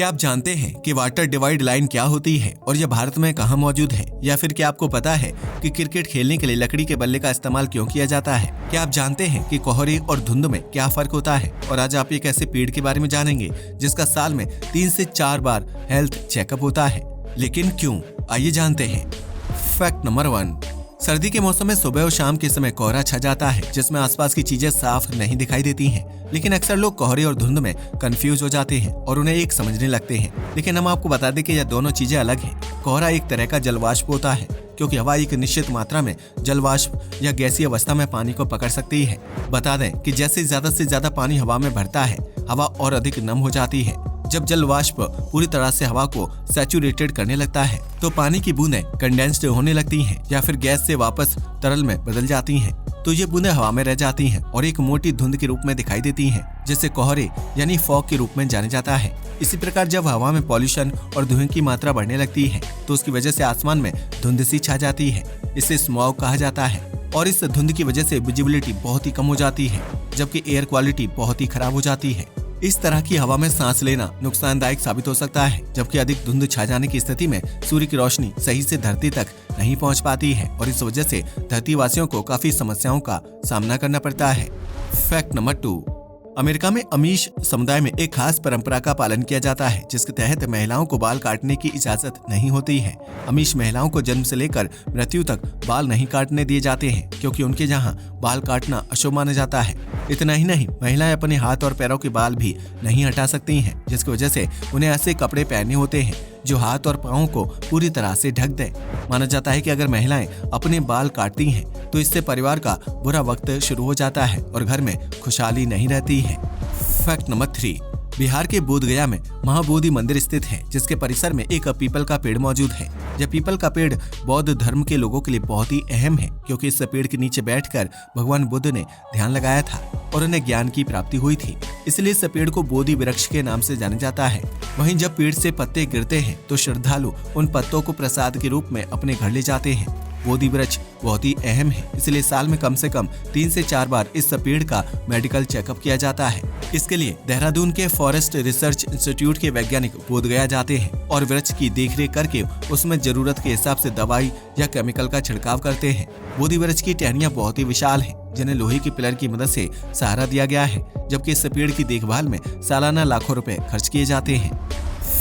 क्या आप जानते हैं कि वाटर डिवाइड लाइन क्या होती है और यह भारत में कहाँ मौजूद है? या फिर क्या आपको पता है कि क्रिकेट खेलने के लिए लकड़ी के बल्ले का इस्तेमाल क्यों किया जाता है? क्या आप जानते हैं कि कोहरे और धुंध में क्या फर्क होता है? और आज आप एक ऐसे पेड़ के बारे में जानेंगे जिसका साल में 3 से 4 बार हेल्थ चेकअप होता है। लेकिन क्यों? आइए जानते हैं। Fact number 1। सर्दी के मौसम में सुबह और शाम के समय कोहरा छा जाता है, जिसमें आसपास की चीजें साफ नहीं दिखाई देती हैं। लेकिन अक्सर लोग कोहरे और धुंध में कंफ्यूज हो जाते हैं और उन्हें एक समझने लगते हैं। लेकिन हम आपको बता दें कि यह दोनों चीजें अलग हैं। कोहरा एक तरह का जलवाष्प होता है, क्योंकि हवा एक निश्चित मात्रा में जलवाष्प या गैसीय अवस्था में पानी को पकड़ सकती है। बता दें कि जैसे ज्यादा से ज्यादा पानी हवा में भरता है, हवा और अधिक नम हो जाती है। जब जल वाष्प पूरी तरह से हवा को सैचुरेटेड करने लगता है तो पानी की बूंदें कंडेंस्ड होने लगती हैं या फिर गैस से वापस तरल में बदल जाती हैं। तो ये बूंदें हवा में रह जाती हैं और एक मोटी धुंध के रूप में दिखाई देती हैं, जिसे कोहरे यानी फॉग के रूप में जाना जाता है। इसी प्रकार जब हवा में पॉल्यूशन और धुएं की मात्रा बढ़ने लगती है तो उसकी वजह से आसमान में धुंध सी छा जाती है। इसे स्मॉग कहा जाता है और इस धुंध की वजह से विजिबिलिटी बहुत ही कम हो जाती है, जबकि एयर क्वालिटी बहुत ही खराब हो जाती है। इस तरह की हवा में सांस लेना नुकसानदायक साबित हो सकता है, जबकि अधिक धुंध छा जाने की स्थिति में सूर्य की रोशनी सही से धरती तक नहीं पहुंच पाती है और इस वजह से धरती वासियों को काफी समस्याओं का सामना करना पड़ता है। Fact number 2। अमेरिका में अमीश समुदाय में एक खास परंपरा का पालन किया जाता है, जिसके तहत महिलाओं को बाल काटने की इजाजत नहीं होती है। अमीश महिलाओं को जन्म से लेकर मृत्यु तक बाल नहीं काटने दिए जाते हैं, क्योंकि उनके यहाँ बाल काटना अशुभ माना जाता है। इतना ही नहीं, महिलाएं अपने हाथ और पैरों के बाल भी नहीं हटा सकती हैं, जिसकी वजह से उन्हें ऐसे कपड़े पहनने होते हैं जो हाथ और पाँव को पूरी तरह से ढक दे। माना जाता है कि अगर महिलाएं अपने बाल काटती हैं तो इससे परिवार का बुरा वक्त शुरू हो जाता है और घर में खुशहाली नहीं रहती है। Fact number 3। बिहार के बोधगया में महाबोधि मंदिर स्थित है, जिसके परिसर में एक पीपल का पेड़ मौजूद है। यह पीपल का पेड़ बौद्ध धर्म के लोगों के लिए बहुत ही अहम है, क्योंकि इस पेड़ के नीचे बैठकर भगवान बुद्ध ने ध्यान लगाया था और उन्हें ज्ञान की प्राप्ति हुई थी। इसलिए इस पेड़ को बोधि वृक्ष के नाम से जाना जाता है। वहीं जब पेड़ से पत्ते गिरते हैं तो श्रद्धालु उन पत्तों को प्रसाद के रूप में अपने घर ले जाते हैं। बोधि वृक्ष बहुत ही अहम है, इसलिए साल में कम से कम 3 से 4 बार इस पेड़ का मेडिकल चेकअप किया जाता है। इसके लिए देहरादून के फॉरेस्ट रिसर्च इंस्टीट्यूट के वैज्ञानिक बोधगया जाते हैं और वृक्ष की देखरेख करके उसमें जरूरत के हिसाब से दवाई या केमिकल का छिड़काव करते हैं। बोधि वृक्ष की टहनियां बहुत ही विशाल हैं, जिन्हें लोहे की पिलर की मदद से सहारा दिया गया है, जबकि इस पेड़ की देखभाल में सालाना लाखों रुपए खर्च किए जाते हैं।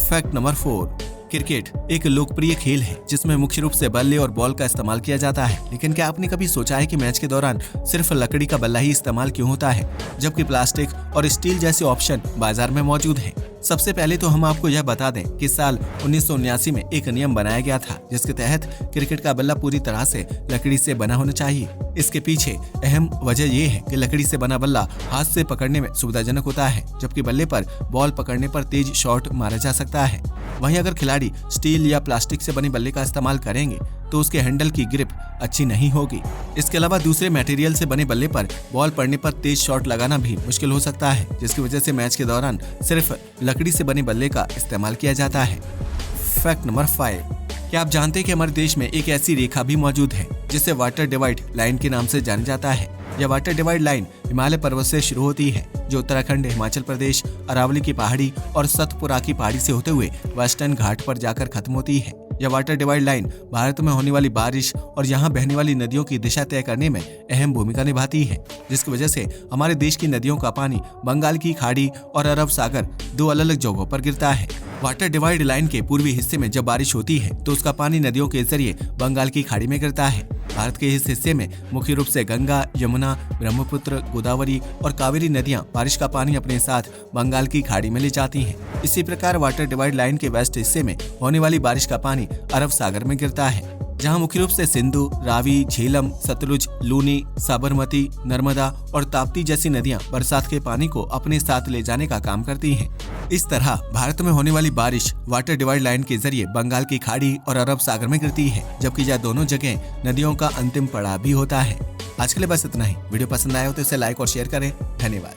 Fact number 4। क्रिकेट एक लोकप्रिय खेल है जिसमें मुख्य रूप से बल्ले और बॉल का इस्तेमाल किया जाता है। लेकिन क्या आपने कभी सोचा है कि मैच के दौरान सिर्फ लकड़ी का बल्ला ही इस्तेमाल क्यों होता है, जबकि प्लास्टिक और स्टील जैसे ऑप्शन बाजार में मौजूद हैं? सबसे पहले तो हम आपको यह बता दें कि साल 1979 में एक नियम बनाया गया था, जिसके तहत क्रिकेट का बल्ला पूरी तरह से लकड़ी से बना होना चाहिए। इसके पीछे अहम वजह यह है कि लकड़ी से बना बल्ला हाथ से पकड़ने में सुविधाजनक होता है, जबकि बल्ले पर बॉल पकड़ने पर तेज शॉट मारा जा सकता है। वहीं अगर खिलाड़ी स्टील या प्लास्टिक से बने बल्ले का इस्तेमाल करेंगे तो उसके हैंडल की ग्रिप अच्छी नहीं होगी। इसके अलावा दूसरे मटेरियल से बने बल्ले पर बॉल पड़ने पर तेज शॉट लगाना भी मुश्किल हो सकता है, जिसकी वजह से मैच के दौरान सिर्फ लकड़ी से बने बल्ले का इस्तेमाल किया जाता है। Fact number 5। क्या आप जानते हैं कि हमारे देश में एक ऐसी रेखा भी मौजूद है जिसे वाटर डिवाइड लाइन के नाम से जाना जाता है? यह वाटर डिवाइड लाइन हिमालय पर्वत से शुरू होती है, जो उत्तराखंड, हिमाचल प्रदेश, अरावली की पहाड़ी और सतपुरा की पहाड़ी से होते हुए वेस्टर्न घाट पर जाकर खत्म होती है। यह वाटर डिवाइड लाइन भारत में होने वाली बारिश और यहाँ बहने वाली नदियों की दिशा तय करने में अहम भूमिका निभाती है, जिसकी वजह से हमारे देश की नदियों का पानी बंगाल की खाड़ी और अरब सागर 2 अलग अलग जगहों पर गिरता है। वाटर डिवाइड लाइन के पूर्वी हिस्से में जब बारिश होती है तो उसका पानी नदियों के जरिए बंगाल की खाड़ी में गिरता है। भारत के इस हिस्से में मुख्य रूप से गंगा, यमुना, ब्रह्मपुत्र, गोदावरी और कावेरी नदियां बारिश का पानी अपने साथ बंगाल की खाड़ी में ले जाती हैं। इसी प्रकार वाटर डिवाइड लाइन के वेस्ट हिस्से में होने वाली बारिश का पानी अरब सागर में गिरता है, जहां मुख्य रूप से सिंधु, रावी, झेलम, सतलुज, लूनी, साबरमती, नर्मदा और ताप्ती जैसी नदियां बरसात के पानी को अपने साथ ले जाने का काम करती हैं। इस तरह भारत में होने वाली बारिश वाटर डिवाइड लाइन के जरिए बंगाल की खाड़ी और अरब सागर में गिरती है, जबकि यह दोनों जगह नदियों का अंतिम पड़ाव भी होता है। आज के लिए बस इतना ही। वीडियो पसंद आया हो तो इसे लाइक और शेयर करें। धन्यवाद।